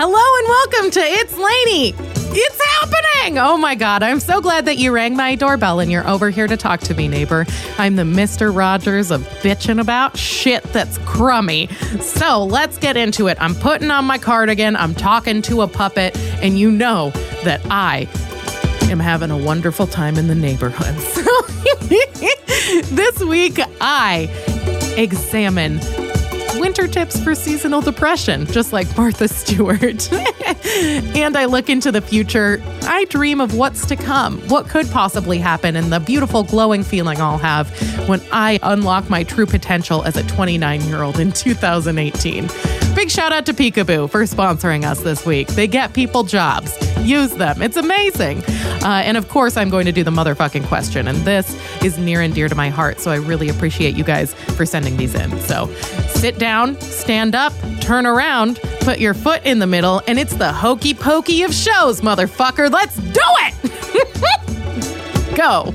Hello and welcome to It's Lainie. It's happening! Oh my God, I'm so glad that you rang my doorbell and you're over here to talk to me, neighbor. I'm the Mr. Rogers of bitching about shit that's crummy. So let's get into it. I'm putting on my cardigan, I'm talking to a puppet, and you know that I am having a wonderful time in the neighborhood. So this week I examine winter tips for seasonal depression, just like Martha Stewart. And I look into the future. I dream of what's to come, what could possibly happen, and the beautiful glowing feeling I'll have when I unlock my true potential as a 29-year-old in 2018. Big shout out to Peekaboo for sponsoring us this week. They get people jobs. Use them. It's amazing. And of course, I'm going to do the motherfucking question. And this is near and dear to my heart. So I really appreciate you guys for sending these in. So sit down, stand up, turn around, put your foot in the middle, and it's the hokey pokey of shows, motherfucker. Let's do it! Go.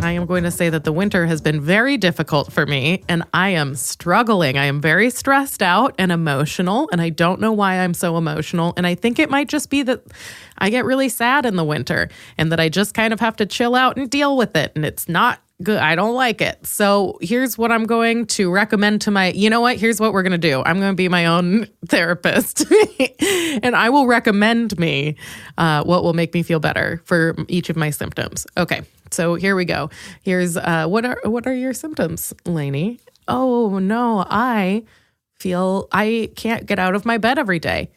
I am going to say that the winter has been very difficult for me and I am struggling. I am very stressed out and emotional, and I don't know why I'm so emotional. And I think it might just be that I get really sad in the winter and that I just kind of have to chill out and deal with it. And it's not good. I don't like it. So here's what I'm going to recommend to here's what we're going to do. I'm going to be my own therapist and I will recommend me what will make me feel better for each of my symptoms. Okay. So here we go. Here's what are your symptoms, Lainie? Oh no, I feel I can't get out of my bed every day.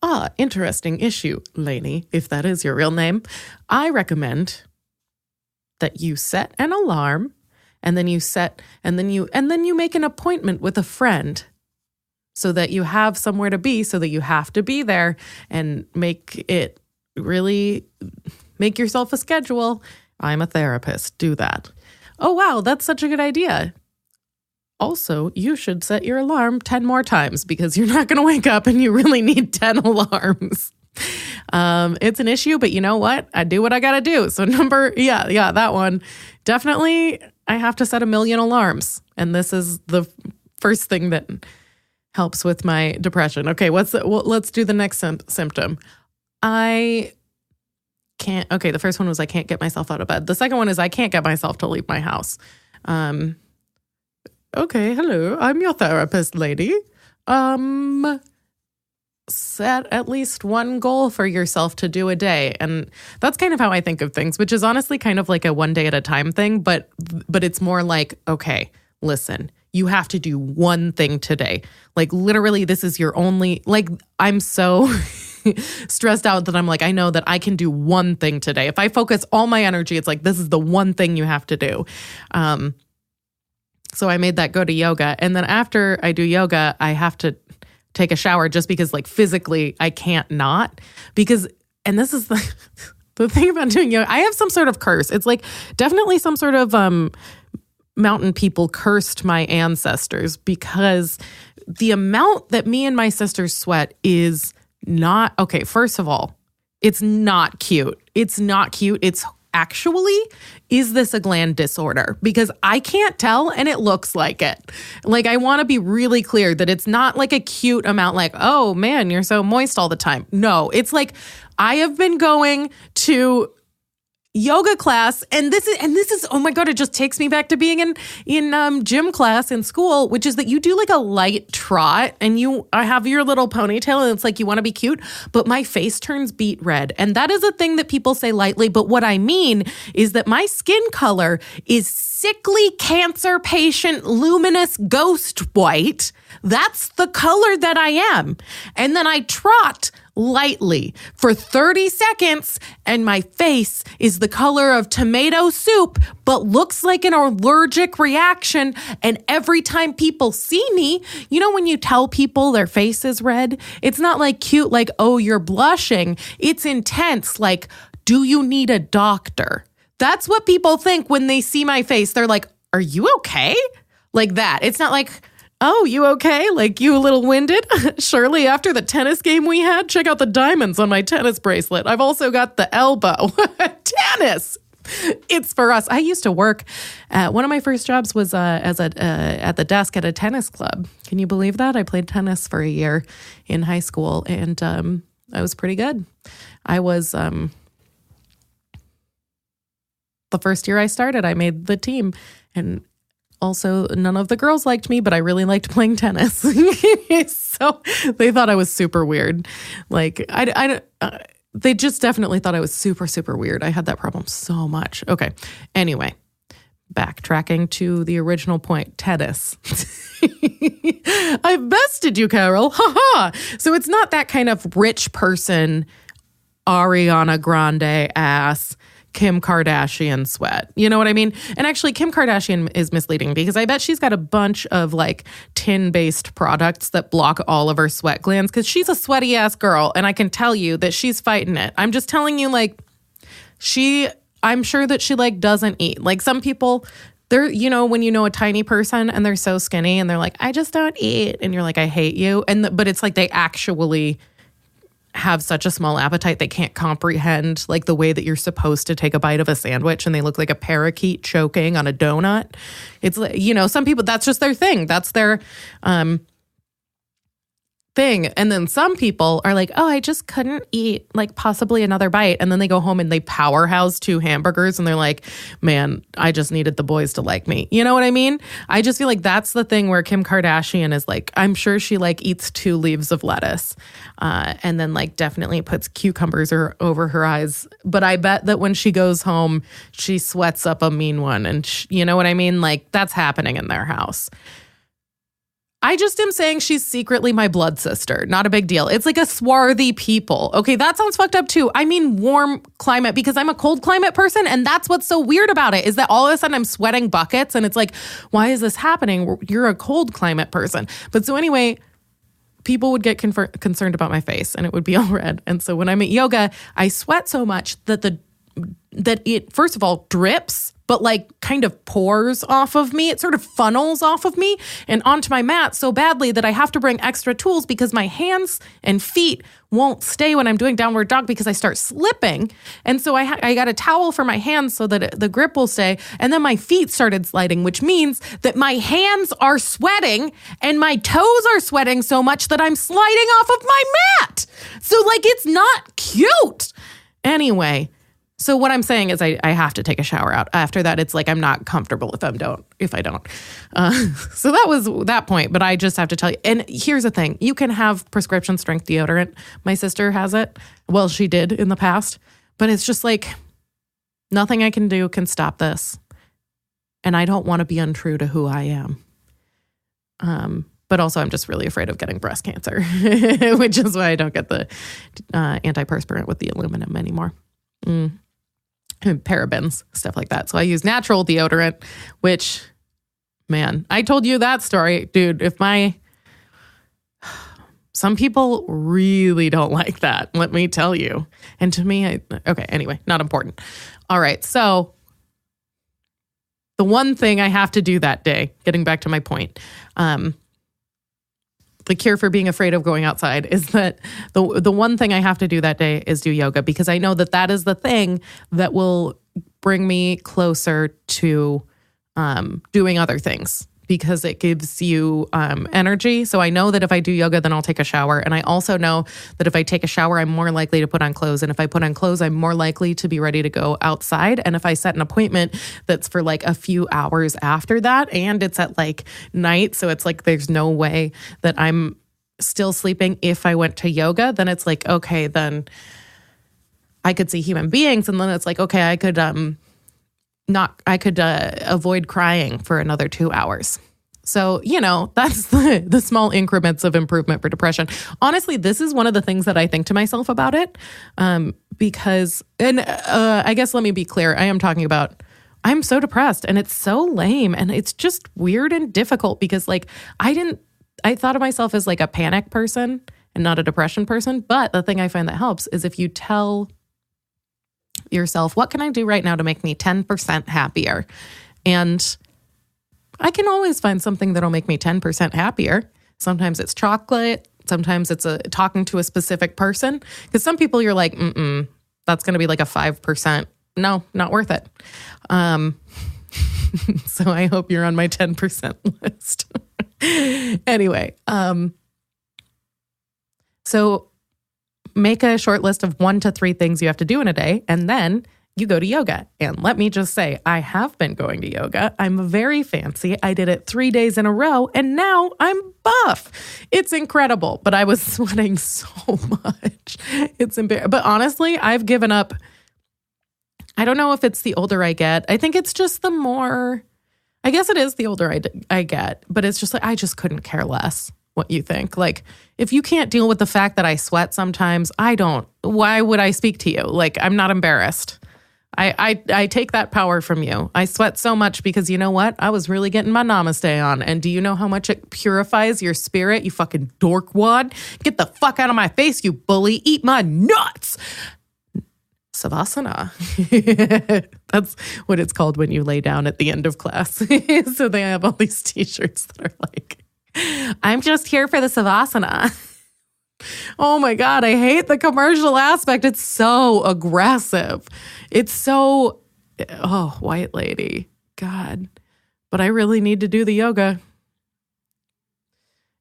Ah, interesting issue, Lainie, if that is your real name. I recommend that you set an alarm and then you make an appointment with a friend so that you have somewhere to be, so that you have to be there, and make yourself a schedule. I'm a therapist. Do that. Oh, wow. That's such a good idea. Also, you should set your alarm 10 more times because you're not going to wake up and you really need 10 alarms. It's an issue, but you know what? I do what I got to do. So that one. Definitely, I have to set 1 million alarms. And this is the first thing that helps with my depression. Okay, let's do the next symptom. The first one was I can't get myself out of bed. The second one is I can't get myself to leave my house. Okay, hello, I'm your therapist, lady. Set at least one goal for yourself to do a day. And that's kind of how I think of things, which is honestly kind of like a one day at a time thing, but it's more like, okay, listen, you have to do one thing today. Like literally this is your only, like I'm so stressed out that I'm like, I know that I can do one thing today. If I focus all my energy, it's like, this is the one thing you have to do. So I made that go to yoga. And then after I do yoga, I have to take a shower just because like physically I can't not and this is the thing about doing yoga. I have some sort of curse. It's like definitely some sort of, mountain people cursed my ancestors because the amount that me and my sisters sweat is not, okay, first of all, it's not cute. It's not cute. It's actually, is this a gland disorder? Because I can't tell and it looks like it. Like I want to be really clear that it's not like a cute amount like, oh man, you're so moist all the time. No, it's like I have been going to yoga class and this is oh my God, it just takes me back to being in gym class in school, which is that you do like a light trot and I have your little ponytail and it's like you want to be cute, but my face turns beet red. And that is a thing that people say lightly, but what I mean is that my skin color is sickly cancer patient luminous ghost white. That's the color that I am. And then I trot lightly for 30 seconds and my face is the color of tomato soup but looks like an allergic reaction. And every time people see me, you know when you tell people their face is red, it's not like cute like, oh, you're blushing. It's intense like, do you need a doctor? That's what people think when they see my face. They're like, are you okay? Like that. It's not like, Oh, you okay? Like, you a little winded? Surely after the tennis game we had, check out the diamonds on my tennis bracelet. I've also got the elbow. Tennis! It's for us. I used to work one of my first jobs was as at the desk at a tennis club. Can you believe that? I played tennis for a year in high school, and I was pretty good. I was the first year I started, I made the team, and also, none of the girls liked me, but I really liked playing tennis. So they thought I was super weird. Like, they just definitely thought I was super, super weird. I had that problem so much. Okay. Anyway, backtracking to the original point, tennis. I've bested you, Carol. Ha ha. So it's not that kind of rich person, Ariana Grande ass, Kim Kardashian sweat. You know what I mean? And actually, Kim Kardashian is misleading because I bet she's got a bunch of like tin-based products that block all of her sweat glands because she's a sweaty ass girl. And I can tell you that she's fighting it. I'm just telling you, like, I'm sure that she like doesn't eat. Like some people, they're, you know, when you know a tiny person and they're so skinny and they're like, I just don't eat. And you're like, I hate you. But it's like they actually have such a small appetite they can't comprehend like the way that you're supposed to take a bite of a sandwich and they look like a parakeet choking on a donut. It's like, you know, some people, that's just their thing. That's their thing. And then some people are like, oh, I just couldn't eat like possibly another bite. And then they go home and they powerhouse 2 hamburgers and they're like, man, I just needed the boys to like me. You know what I mean? I just feel like that's the thing where Kim Kardashian is like, I'm sure she like eats 2 leaves of lettuce and then like definitely puts cucumbers over her eyes. But I bet that when she goes home, she sweats up a mean one. And you know what I mean? Like that's happening in their house. I just am saying she's secretly my blood sister. Not a big deal. It's like a swarthy people. Okay, that sounds fucked up too. I mean warm climate because I'm a cold climate person, and that's what's so weird about it is that all of a sudden I'm sweating buckets and it's like, why is this happening? You're a cold climate person. But so anyway, people would get concerned about my face and it would be all red. And so when I'm at yoga, I sweat so much that it first of all drips, but like kind of pours off of me. It sort of funnels off of me and onto my mat so badly that I have to bring extra tools because my hands and feet won't stay when I'm doing downward dog because I start slipping. And so I got a towel for my hands so that the grip will stay. And then my feet started sliding, which means that my hands are sweating and my toes are sweating so much that I'm sliding off of my mat. So like, it's not cute. Anyway. So what I'm saying is I have to take a shower out. After that, it's like I'm not comfortable if I don't. So that was that point. But I just have to tell you. And here's the thing. You can have prescription strength deodorant. My sister has it. Well, she did in the past. But it's just like nothing I can do can stop this. And I don't want to be untrue to who I am. But also I'm just really afraid of getting breast cancer, which is why I don't get the antiperspirant with the aluminum anymore. Parabens, stuff like that. So I use natural deodorant, which, man, I told you that story. Dude, some people really don't like that, let me tell you. And to me, okay, anyway, not important. All right, so the one thing I have to do that day, getting back to my point, the cure for being afraid of going outside is that the one thing I have to do that day is do yoga because I know that is the thing that will bring me closer to doing other things because it gives you energy. So I know that if I do yoga, then I'll take a shower. And I also know that if I take a shower, I'm more likely to put on clothes. And if I put on clothes, I'm more likely to be ready to go outside. And if I set an appointment that's for like a few hours after that, and it's at like night, so it's like there's no way that I'm still sleeping if I went to yoga, then it's like, okay, then I could see human beings. And then it's like, okay, I could avoid crying for another 2 hours. So, you know, that's the small increments of improvement for depression. Honestly, this is one of the things that I think to myself about it. Because I guess let me be clear. I am talking about, I'm so depressed and it's so lame and it's just weird and difficult because like, I thought of myself as like a panic person and not a depression person. But the thing I find that helps is if you tell yourself, what can I do right now to make me 10% happier? And I can always find something that'll make me 10% happier. Sometimes it's chocolate. Sometimes it's talking to a specific person. Because some people you're like, that's going to be like a 5%. No, not worth it. So I hope you're on my 10% list. Anyway, so make a short list of 1 to 3 things you have to do in a day, and then you go to yoga. And let me just say, I have been going to yoga. I'm very fancy. I did it 3 days in a row, and now I'm buff. It's incredible, but I was sweating so much. It's embarrassing. But honestly, I've given up. I don't know if it's the older I get. I think it's just the more, I guess it is the older I get, but it's just like, I just couldn't care less what you think. Like, if you can't deal with the fact that I sweat sometimes, why would I speak to you? Like, I'm not embarrassed. I take that power from you. I sweat so much because you know what? I was really getting my namaste on. And do you know how much it purifies your spirit, you fucking dorkwad? Get the fuck out of my face, you bully. Eat my nuts. Savasana. That's what it's called when you lay down at the end of class. So they have all these t-shirts that are like, I'm just here for the Savasana. Oh my God, I hate the commercial aspect. It's so aggressive. It's so, white lady. God. But I really need to do the yoga.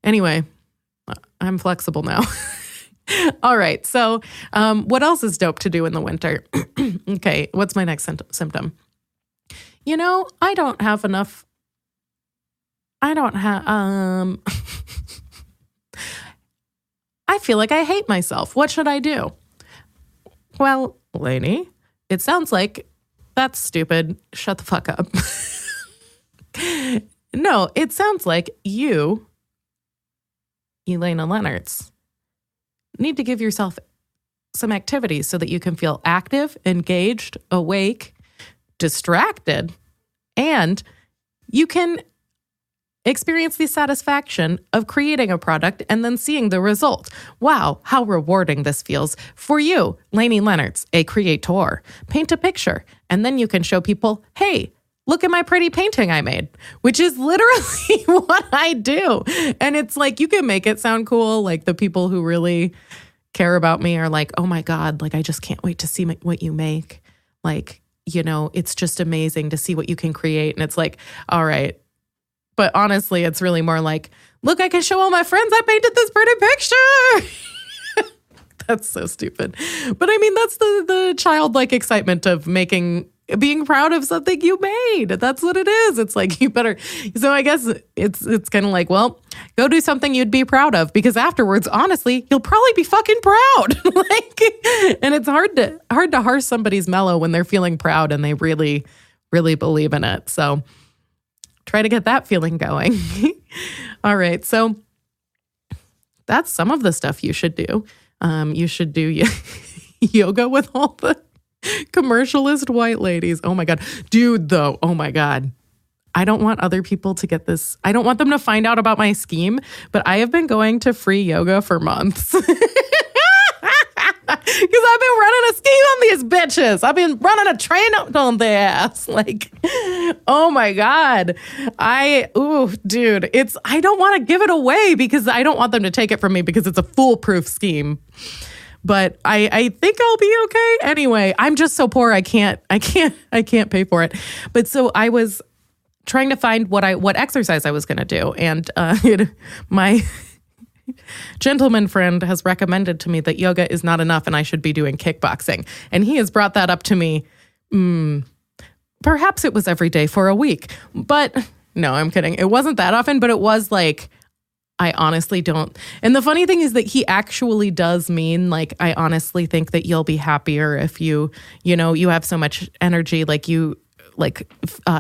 Anyway, I'm flexible now. All right. So what else is dope to do in the winter? Okay. What's my next symptom? I don't have enough. I feel like I hate myself. What should I do? Well, Lainie, it sounds like that's stupid. Shut the fuck up. No, it sounds like you, Elena Leonards, need to give yourself some activities so that you can feel active, engaged, awake, distracted, and you can experience the satisfaction of creating a product and then seeing the result. Wow, how rewarding this feels. For you, Lainie Leonards, a creator, paint a picture, and then you can show people, hey, look at my pretty painting I made, which is literally what I do. And it's like, you can make it sound cool. Like the people who really care about me are like, oh my God, like I just can't wait to see what you make. Like, it's just amazing to see what you can create. And it's like, all right. But honestly, it's really more like, look, I can show all my friends I painted this pretty picture. That's so stupid. But I mean, that's the childlike excitement of being proud of something you made. That's what it is. It's like, you better. So I guess it's kind of like, well, go do something you'd be proud of, because afterwards, honestly, you'll probably be fucking proud. And it's hard to harsh somebody's mellow when they're feeling proud and they really, really believe in it. So try to get that feeling going. All right. So that's some of the stuff you should do. You should do yoga with all the commercialist white ladies. Oh my God. Dude, though. Oh my God. I don't want other people to get this. I don't want them to find out about my scheme, but I have been going to free yoga for months. Because I've been running a scheme on these bitches. I've been running a train on their ass. Like, oh my God. Dude, I don't want to give it away because I don't want them to take it from me because it's a foolproof scheme. But I think I'll be okay. Anyway, I'm just so poor. I can't pay for it. But so I was trying to find what exercise I was going to do. And my gentleman friend has recommended to me that yoga is not enough and I should be doing kickboxing. And he has brought that up to me. Perhaps it was every day for a week. But no, I'm kidding. It wasn't that often, but it was like, I honestly don't. And the funny thing is that he actually does mean, like, I honestly think that you'll be happier if you have so much energy,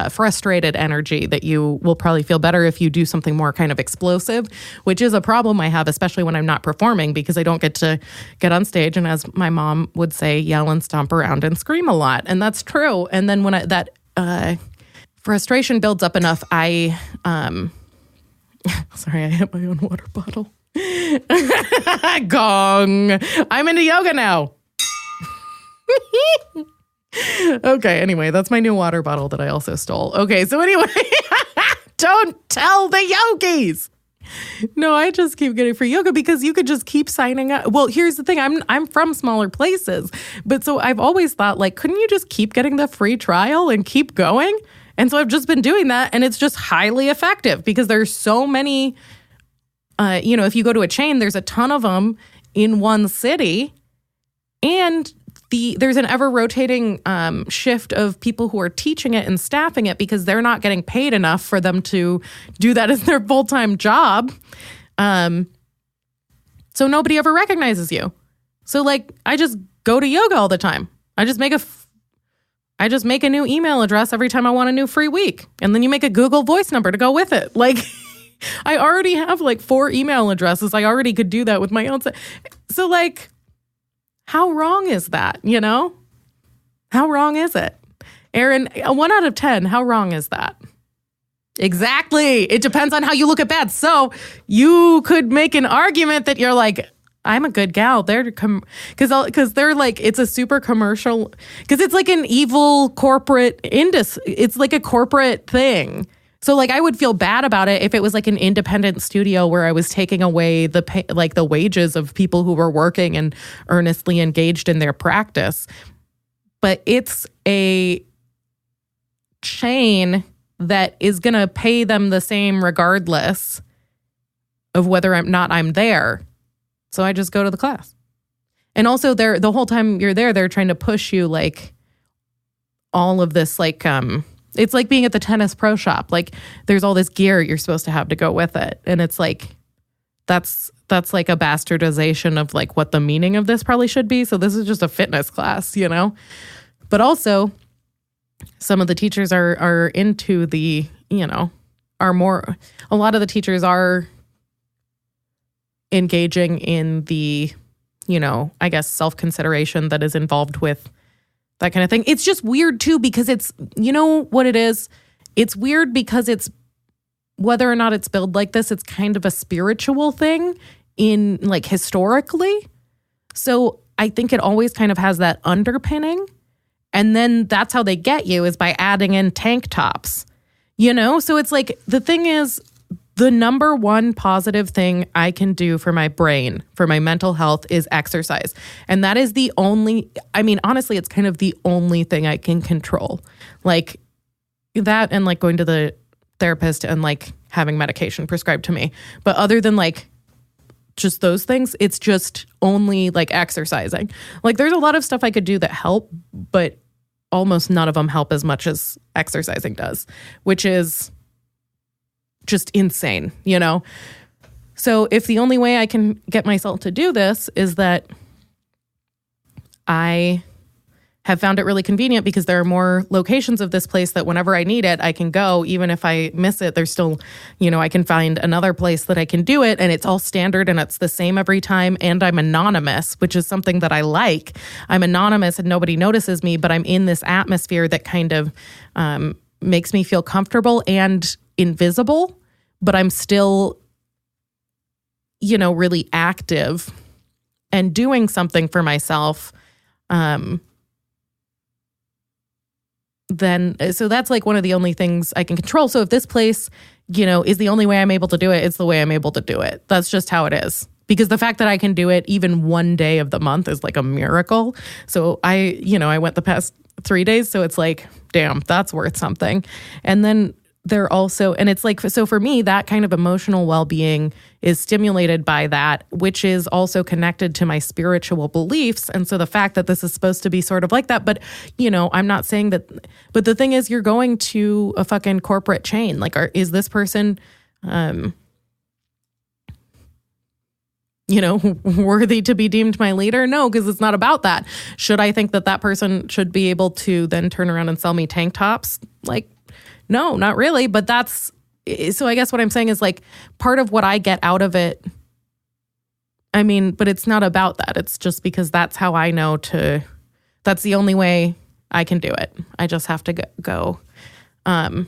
frustrated energy, that you will probably feel better if you do something more kind of explosive, which is a problem I have, especially when I'm not performing, because I don't get to get on stage and, as my mom would say, yell and stomp around and scream a lot. And that's true. And then when that frustration builds up enough, sorry, I hit my own water bottle. Gong. I'm into yoga now. Okay, anyway, that's my new water bottle that I also stole. Okay, so anyway, Don't tell the yogis. No, I just keep getting free yoga because you could just keep signing up. Well, here's the thing. I'm from smaller places. But so I've always thought, like, couldn't you just keep getting the free trial and keep going? And so I've just been doing that, and it's just highly effective because there's so many, if you go to a chain, there's a ton of them in one city. And there's an ever-rotating shift of people who are teaching it and staffing it because they're not getting paid enough for them to do that as their full-time job. So nobody ever recognizes you. So, like, I just go to yoga all the time. I just make a new email address every time I want a new free week. And then you make a Google Voice number to go with it. Like, I already have, like, 4 email addresses. I already could do that with my own. So, like, how wrong is that, How wrong is it? Aaron, 1 out of 10, how wrong is that? Exactly. It depends on how you look at bad. So you could make an argument that you're like, I'm a good gal. Because they're like, it's a super commercial, because it's like an evil corporate it's like a corporate thing. So, like, I would feel bad about it if it was like an independent studio where I was taking away the wages of people who were working and earnestly engaged in their practice. But it's a chain that is going to pay them the same regardless of whether I'm there. So I just go to the class. And also, the whole time you're there, they're trying to push you, like, all of this, like, it's like being at the tennis pro shop. Like, there's all this gear you're supposed to have to go with it. And it's like, that's like a bastardization of, like, what the meaning of this probably should be. So this is just a fitness class, But also, some of the teachers are into a lot of the teachers are engaging in the, I guess, self-consideration that is involved with that kind of thing. It's just weird, too, because it's, what it is? It's weird because it's, whether or not it's billed like this, it's kind of a spiritual thing in, like, historically. So I think it always kind of has that underpinning. And then that's how they get you, is by adding in tank tops, So it's like, the thing is, the number one positive thing I can do for my brain, for my mental health, is exercise. And that is honestly, it's kind of the only thing I can control. Like, that and, like, going to the therapist and, like, having medication prescribed to me. But other than, like, just those things, it's just only, like, exercising. Like, there's a lot of stuff I could do that help, but almost none of them help as much as exercising does, which is just insane, So if the only way I can get myself to do this is that I have found it really convenient because there are more locations of this place that whenever I need it, I can go. Even if I miss it, there's still, I can find another place that I can do it, and it's all standard and it's the same every time. And I'm anonymous, which is something that I like. I'm anonymous and nobody notices me, but I'm in this atmosphere that kind of makes me feel comfortable and invisible, but I'm still, really active and doing something for myself. So that's, like, one of the only things I can control. So if this place, is the only way I'm able to do it, it's the way I'm able to do it. That's just how it is. Because the fact that I can do it even one day of the month is, like, a miracle. So I went the past 3 days, so it's like, damn, that's worth something. And then they're also, and it's like, so for me, that kind of emotional well-being is stimulated by that, which is also connected to my spiritual beliefs. And so the fact that this is supposed to be sort of like that, but, I'm not saying that, but the thing is, you're going to a fucking corporate chain. Like, is this person, worthy to be deemed my leader? No, because it's not about that. Should I think that that person should be able to then turn around and sell me tank tops? Like, no, not really. But so I guess what I'm saying is, like, part of what I get out of it, but it's not about that. It's just because that's how I know that's the only way I can do it. I just have to go. But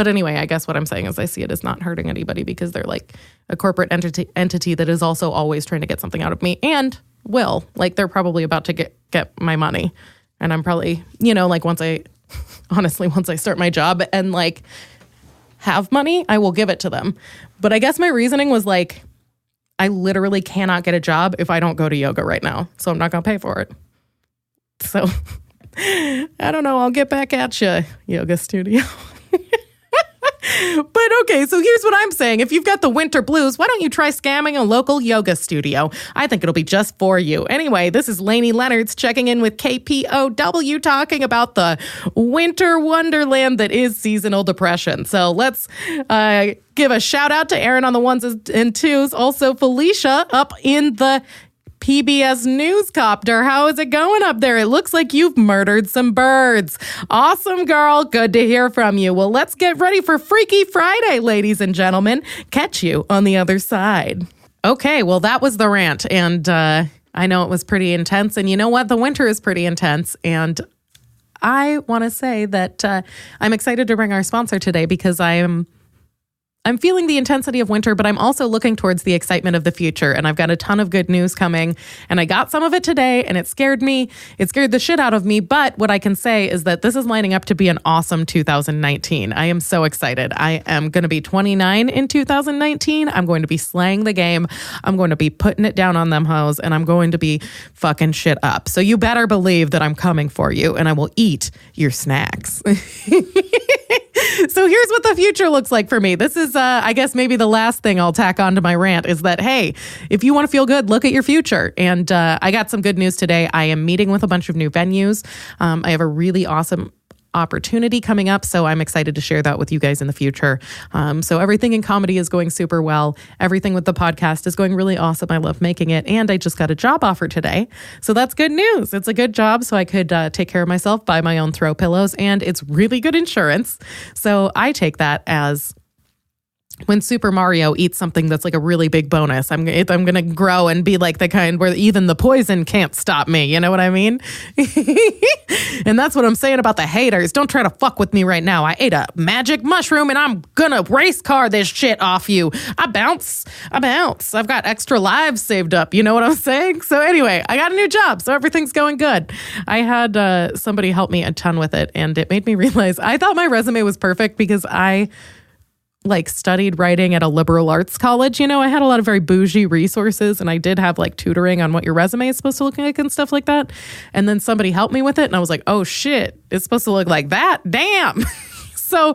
anyway, I guess what I'm saying is I see it as not hurting anybody because they're, like, a corporate entity that is also always trying to get something out of me, and will. Like, they're probably about to get my money. And I'm probably, like, once I start my job and, like, have money, I will give it to them. But I guess my reasoning was like, I literally cannot get a job if I don't go to yoga right now. So I'm not going to pay for it. So I don't know. I'll get back at you, yoga studio. But okay, so here's what I'm saying. If you've got the winter blues, why don't you try scamming a local yoga studio? I think it'll be just for you. Anyway, this is Lainie Leonards checking in with KPOW talking about the winter wonderland that is seasonal depression. So let's give a shout out to Aaron on the ones and twos. Also, Felicia up in the PBS Newscopter. How is it going up there? It looks like you've murdered some birds. Awesome, girl. Good to hear from you. Well, let's get ready for Freaky Friday, ladies and gentlemen. Catch you on the other side. Okay, well, that was the rant. And I know it was pretty intense. And you know what? The winter is pretty intense. And I want to say that I'm excited to bring our sponsor today because I'm feeling the intensity of winter, but I'm also looking towards the excitement of the future. And I've got a ton of good news coming. And I got some of it today and it scared me. It scared the shit out of me. But what I can say is that this is lining up to be an awesome 2019. I am so excited. I am going to be 29 in 2019. I'm going to be slaying the game. I'm going to be putting it down on them hoes and I'm going to be fucking shit up. So you better believe that I'm coming for you and I will eat your snacks. So here's what the future looks like for me. This is, I guess, maybe the last thing I'll tack onto my rant is that, hey, if you want to feel good, look at your future. And I got some good news today. I am meeting with a bunch of new venues. I have a really awesome opportunity coming up. So I'm excited to share that with you guys in the future. So everything in comedy is going super well. Everything with the podcast is going really awesome. I love making it. And I just got a job offer today. So that's good news. It's a good job. So I could take care of myself, buy my own throw pillows, and it's really good insurance. So I take that as when Super Mario eats something that's like a really big bonus. I'm going to grow and be like the kind where even the poison can't stop me. You know what I mean? And that's what I'm saying about the haters. Don't try to fuck with me right now. I ate a magic mushroom and I'm going to race car this shit off you. I bounce. I've got extra lives saved up. You know what I'm saying? So anyway, I got a new job. So everything's going good. I had somebody help me a ton with it. And it made me realize I thought my resume was perfect because I studied writing at a liberal arts college. You know, I had a lot of very bougie resources and I did have tutoring on what your resume is supposed to look like and stuff like that. And then somebody helped me with it and I was like, oh shit, it's supposed to look like that? Damn. So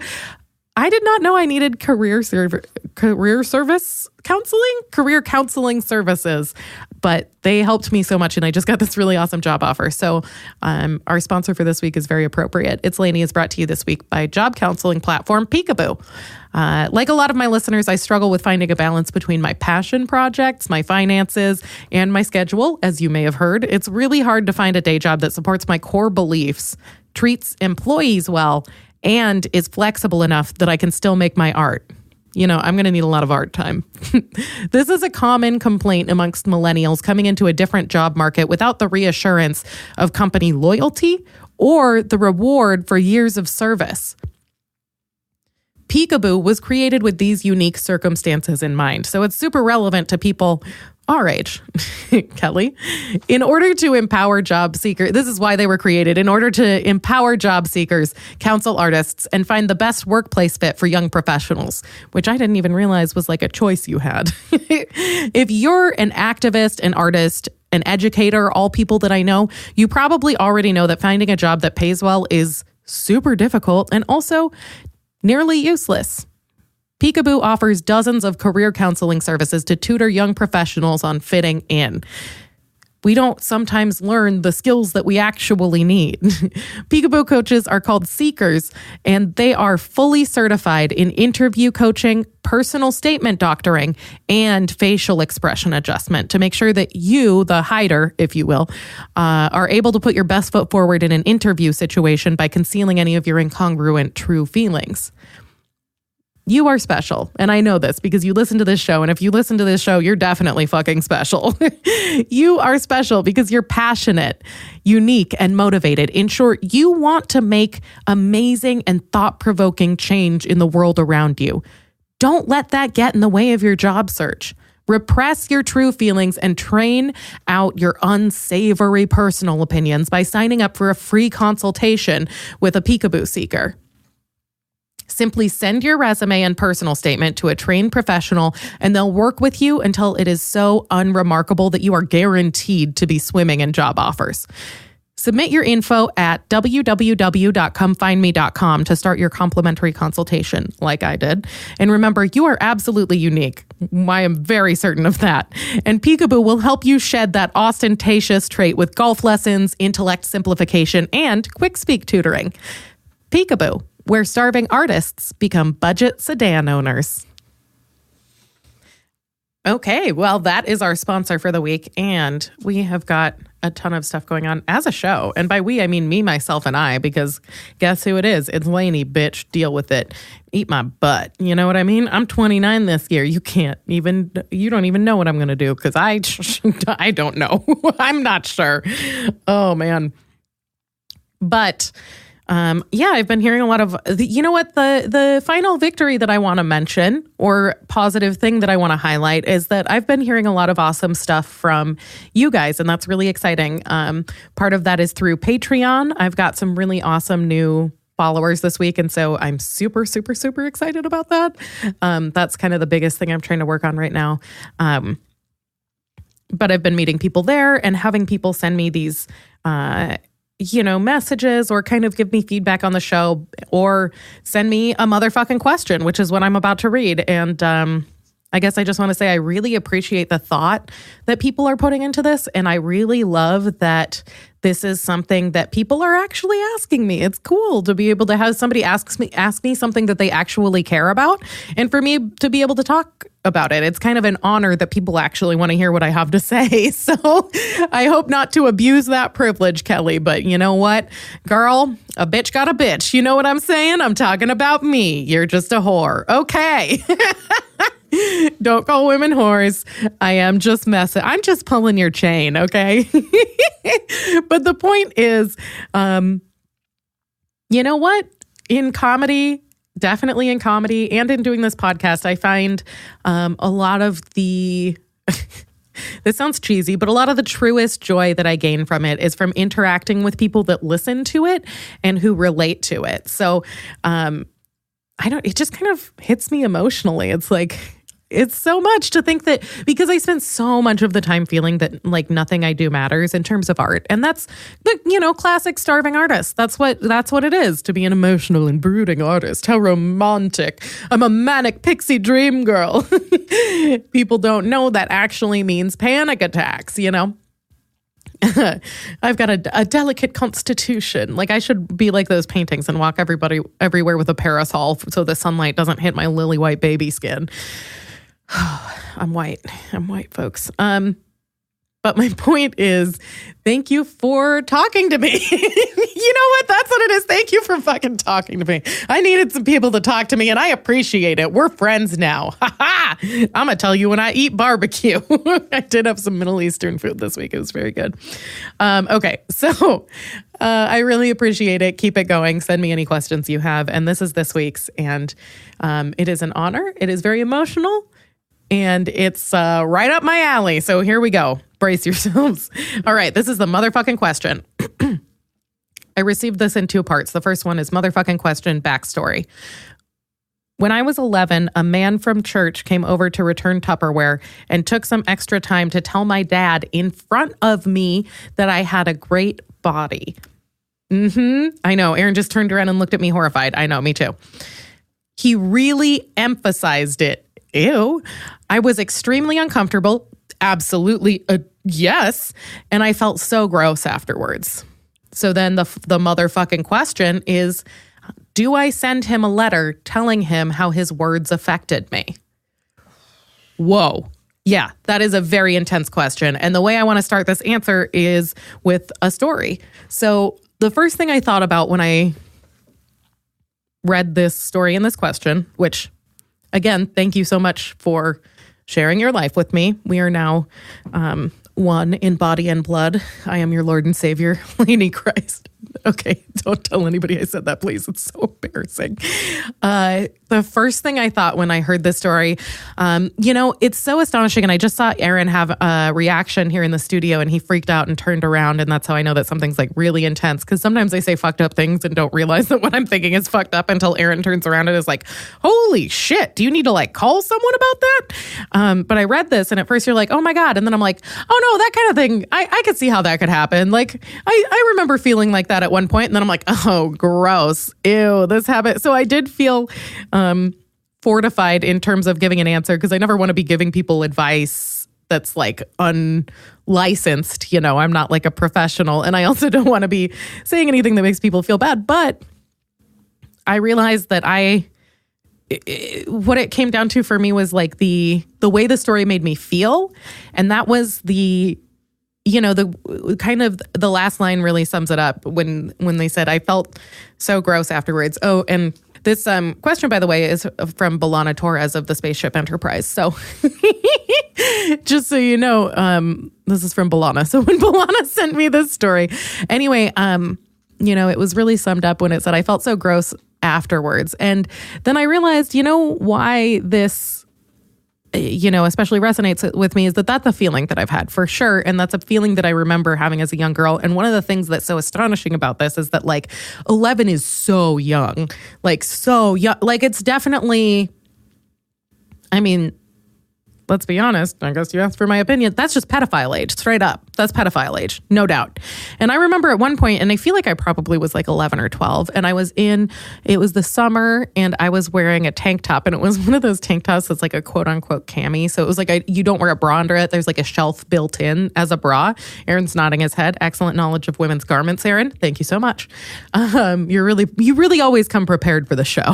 I did not know I needed career counseling services, but they helped me so much and I just got this really awesome job offer. So our sponsor for this week is very appropriate. It's Lainie is brought to you this week by job counseling platform Peekaboo. Like a lot of my listeners, I struggle with finding a balance between my passion projects, my finances, and my schedule. As you may have heard, it's really hard to find a day job that supports my core beliefs, treats employees well, and is flexible enough that I can still make my art. You know, I'm going to need a lot of art time. This is a common complaint amongst millennials coming into a different job market without the reassurance of company loyalty or the reward for years of service. Peekaboo was created with these unique circumstances in mind, so it's super relevant to people our age, Kelly. In order to empower job seekers, this is why they were created, in order to empower job seekers, counsel artists, and find the best workplace fit for young professionals, which I didn't even realize was like a choice you had. If you're an activist, an artist, an educator, all people that I know, you probably already know that finding a job that pays well is super difficult and also nearly useless. Peekaboo offers dozens of career counseling services to tutor young professionals on fitting in. We don't sometimes learn the skills that we actually need. Peekaboo coaches are called seekers, and they are fully certified in interview coaching, personal statement doctoring, and facial expression adjustment to make sure that you, the hider, if you will, are able to put your best foot forward in an interview situation by concealing any of your incongruent true feelings. You are special. And I know this because you listen to this show. And if you listen to this show, you're definitely fucking special. You are special because you're passionate, unique, and motivated. In short, you want to make amazing and thought-provoking change in the world around you. Don't let that get in the way of your job search. Repress your true feelings and train out your unsavory personal opinions by signing up for a free consultation with a Peekaboo seeker. Simply send your resume and personal statement to a trained professional, and they'll work with you until it is so unremarkable that you are guaranteed to be swimming in job offers. Submit your info at www.comefindme.com to start your complimentary consultation, like I did. And remember, you are absolutely unique. I am very certain of that. And Peekaboo will help you shed that ostentatious trait with golf lessons, intellect simplification, and quick speak tutoring. Peekaboo, where starving artists become budget sedan owners. Okay, well, that is our sponsor for the week, and we have got a ton of stuff going on as a show. And by we, I mean me, myself, and I, because guess who it is? It's Lainie, bitch. Deal with it. Eat my butt. You know what I mean? I'm 29 this year. You don't even know what I'm going to do, because I don't know. I'm not sure. Oh, man. But I've been hearing a lot of, the final victory that I want to mention, or positive thing that I want to highlight, is that I've been hearing a lot of awesome stuff from you guys, and that's really exciting. Part of that is through Patreon. I've got some really awesome new followers this week, and so I'm super, super, super excited about that. That's kind of the biggest thing I'm trying to work on right now. But I've been meeting people there and having people send me these messages, or kind of give me feedback on the show, or send me a motherfucking question, which is what I'm about to read. And I guess I just want to say I really appreciate the thought that people are putting into this. And I really love that this is something that people are actually asking me. It's cool to be able to have somebody ask me something that they actually care about, and for me to be able to talk about it. It's kind of an honor that people actually want to hear what I have to say. So I hope not to abuse that privilege, Kelly. But you know what, girl, a bitch got a bitch. You know what I'm saying? I'm talking about me. You're just a whore. Okay. Don't call women whores. I am just messing. I'm just pulling your chain, okay? But the point is, you know what? In comedy, definitely in comedy, and in doing this podcast, I find a lot of the... This sounds cheesy, but a lot of the truest joy that I gain from it is from interacting with people that listen to it and who relate to it. So, it just kind of hits me emotionally. It's like, it's so much to think that, because I spend so much of the time feeling that like nothing I do matters in terms of art. And that's the, classic starving artist. That's what it is to be an emotional and brooding artist. How romantic. I'm a manic pixie dream girl. People don't know that actually means panic attacks, I've got a delicate constitution. Like, I should be like those paintings and walk everywhere with a parasol so the sunlight doesn't hit my lily white baby skin. I'm white, folks. But my point is, thank you for talking to me. You know what? That's what it is. Thank you for fucking talking to me. I needed some people to talk to me, and I appreciate it. We're friends now. I'm going to tell you when I eat barbecue. I did have some Middle Eastern food this week. It was very good. Okay, so I really appreciate it. Keep it going. Send me any questions you have. And this is this week's, and it is an honor. It is very emotional. And it's right up my alley. So here we go. Brace yourselves. All right. This is the motherfucking question. I received this in two parts. The first one is motherfucking question backstory. When I was 11, a man from church came over to return Tupperware and took some extra time to tell my dad in front of me that I had a great body. I know. Aaron just turned around and looked at me horrified. I know. Me too. He really emphasized it. Ew. I was extremely uncomfortable. Absolutely yes. And I felt so gross afterwards. So then the motherfucking question is, do I send him a letter telling him how his words affected me? Whoa. Yeah, that is a very intense question. And the way I want to start this answer is with a story. So the first thing I thought about when I read this story and this question, which, again, thank you so much for sharing your life with me. We are now one in body and blood. I am your Lord and Savior, Lainie Christ. Okay, don't tell anybody I said that, please. It's so embarrassing. The first thing I thought when I heard this story, it's so astonishing. And I just saw Aaron have a reaction here in the studio, and he freaked out and turned around. And that's how I know that something's like really intense. Because sometimes I say fucked up things and don't realize that what I'm thinking is fucked up until Aaron turns around and is like, holy shit, do you need to like call someone about that? But I read this, and at first you're like, oh my God. And then I'm like, oh no, that kind of thing. I could see how that could happen. Like I remember feeling like that at one point, and then I'm like, oh, gross. Ew, this happened. So I did feel fortified in terms of giving an answer, because I never want to be giving people advice that's like unlicensed. I'm not like a professional, and I also don't want to be saying anything that makes people feel bad. But I realized that what it came down to for me was like the way the story made me feel. And that was the kind of the last line really sums it up when they said, I felt so gross afterwards. Oh, and this question, by the way, is from B'Elanna Torres of the Spaceship Enterprise. So just so you know, this is from B'Elanna. So when B'Elanna sent me this story, anyway, it was really summed up when it said, I felt so gross afterwards. And then I realized, why this especially resonates with me is that that's a feeling that I've had for sure. And that's a feeling that I remember having as a young girl. And one of the things that's so astonishing about this is that like 11 is so young, like so young, like it's definitely, I mean, let's be honest, I guess you asked for my opinion. That's just pedophile age, straight up. That's pedophile age, no doubt. And I remember at one point, and I feel like I probably was like 11 or 12, and it was the summer, and I was wearing a tank top, and it was one of those tank tops that's like a quote unquote cami. So it was like, you don't wear a bra under it. There's like a shelf built in as a bra. Aaron's nodding his head. Excellent knowledge of women's garments, Aaron. Thank you so much. You really always come prepared for the show.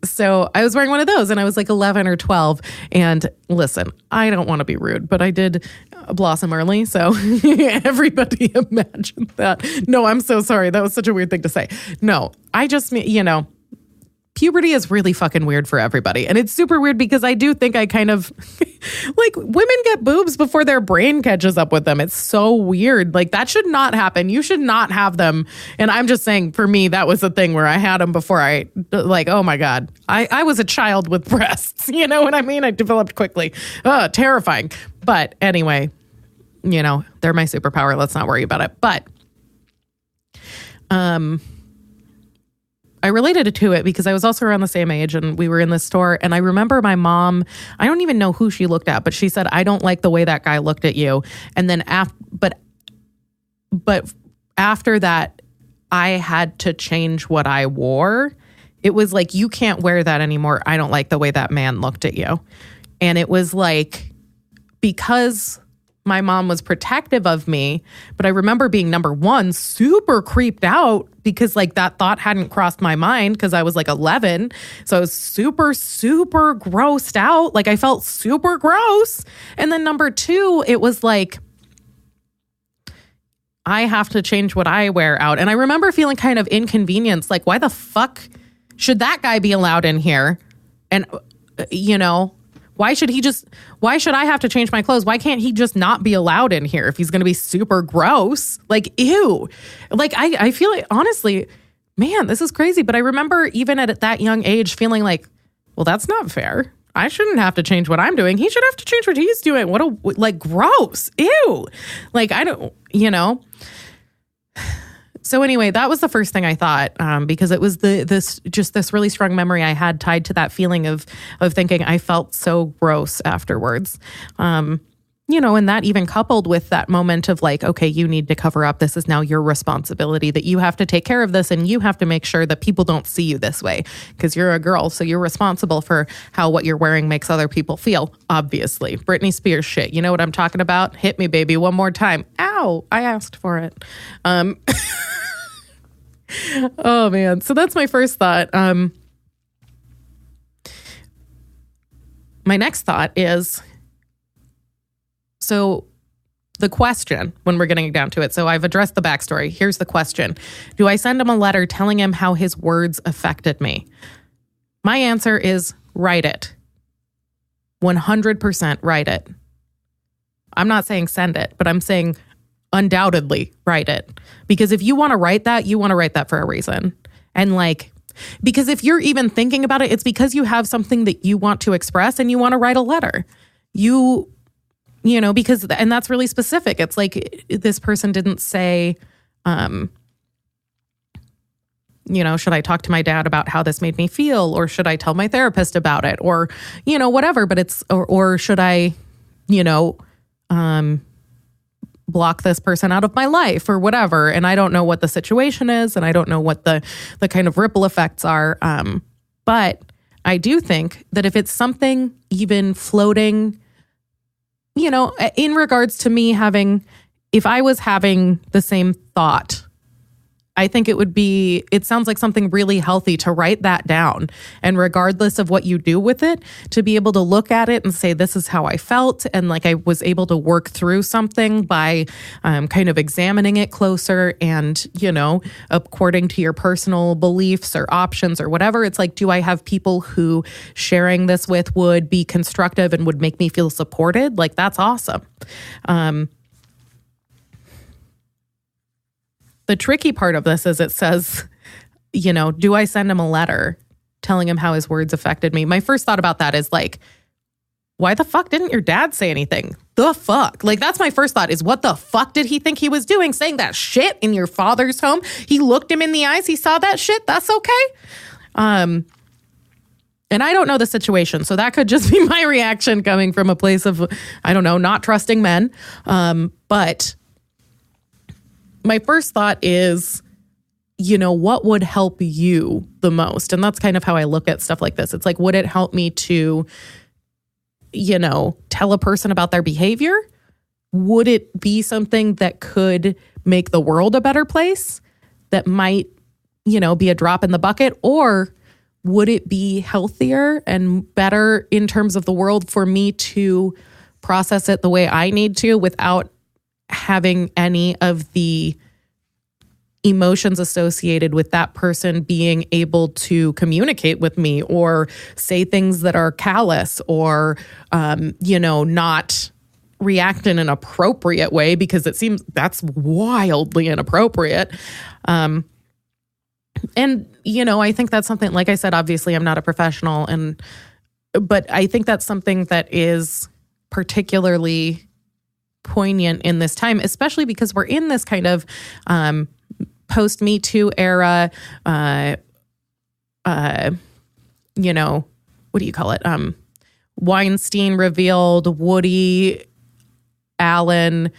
So I was wearing one of those, and I was like 11 or 12. And listen, I don't want to be rude, but I did blossom early. So everybody imagined that. No, I'm so sorry. That was such a weird thing to say. No, I just mean, puberty is really fucking weird for everybody. And it's super weird because I do think I kind of like women get boobs before their brain catches up with them. It's so weird. Like that should not happen. You should not have them. And I'm just saying for me, that was the thing where I had them before I like, oh my God, I was a child with breasts. You know what I mean? I developed quickly. Terrifying. But anyway, they're my superpower. Let's not worry about it. But, I related to it because I was also around the same age, and we were in the store, and I remember my mom, I don't even know who she looked at, but she said, I don't like the way that guy looked at you. And then but after that, I had to change what I wore. It was like, you can't wear that anymore. I don't like the way that man looked at you. And it was like, because my mom was protective of me, but I remember being, number one, super creeped out because like that thought hadn't crossed my mind because I was like 11. So I was super, super grossed out. Like I felt super gross. And then number two, it was like, I have to change what I wear out. And I remember feeling kind of inconvenienced. Like, why the fuck should that guy be allowed in here? And, why should I have to change my clothes? Why can't he just not be allowed in here if he's going to be super gross? Like, ew. Like, I feel like, honestly, man, this is crazy. But I remember even at that young age feeling like, well, that's not fair. I shouldn't have to change what I'm doing. He should have to change what he's doing. Like, gross. Ew. Like, I don't, So anyway, that was the first thing I thought, because it was this really strong memory I had tied to that feeling of thinking I felt so gross afterwards. And that even coupled with that moment of like, okay, you need to cover up. This is now your responsibility, that you have to take care of this, and you have to make sure that people don't see you this way because you're a girl. So you're responsible for how what you're wearing makes other people feel, obviously. Britney Spears shit. You know what I'm talking about? Hit me, baby, one more time. Ow, I asked for it. Oh, man. So that's my first thought. My next thought is, so the question, when we're getting down to it, so I've addressed the backstory. Here's the question. Do I send him a letter telling him how his words affected me? My answer is write it. 100% write it. I'm not saying send it, but I'm saying undoubtedly write it. Because if you want to write that, you want to write that for a reason. And like, because if you're even thinking about it, it's because you have something that you want to express and you want to write a letter. You know, because, and that's really specific. It's like this person didn't say, you know, should I talk to my dad about how this made me feel? Or should I tell my therapist about it? Or, you know, whatever. But it's, or should I, you know, block this person out of my life or whatever. And I don't know what the situation is. And I don't know what the kind of ripple effects are. But I do think that if it's something even floating, you know, in regards to me having, if I was having the same thought, I think it sounds like something really healthy to write that down. And regardless of what you do with it, to be able to look at it and say, this is how I felt. And like I was able to work through something by kind of examining it closer and, you know, according to your personal beliefs or options or whatever. It's like, do I have people who sharing this with would be constructive and would make me feel supported? Like, that's awesome. The tricky part of this is it says, you know, do I send him a letter telling him how his words affected me? My first thought about that is like, why the fuck didn't your dad say anything? The fuck? Like, that's my first thought is, what the fuck did he think he was doing saying that shit in your father's home? He looked him in the eyes. He saw that shit. That's okay. And I don't know the situation. So that could just be my reaction coming from a place of, I don't know, not trusting men. But my first thought is, you know, what would help you the most? And that's kind of how I look at stuff like this. It's like, would it help me to, you know, tell a person about their behavior? Would it be something that could make the world a better place that might, you know, be a drop in the bucket? Or would it be healthier and better in terms of the world for me to process it the way I need to without having any of the emotions associated with that person being able to communicate with me or say things that are callous or, you know, not react in an appropriate way, because it seems that's wildly inappropriate. And, you know, I think that's something, like I said, obviously I'm not a professional, but I think that's something that is particularly poignant in this time, especially because we're in this kind of post Me Too era, you know, what do you call it? Weinstein revealed, Woody Allen,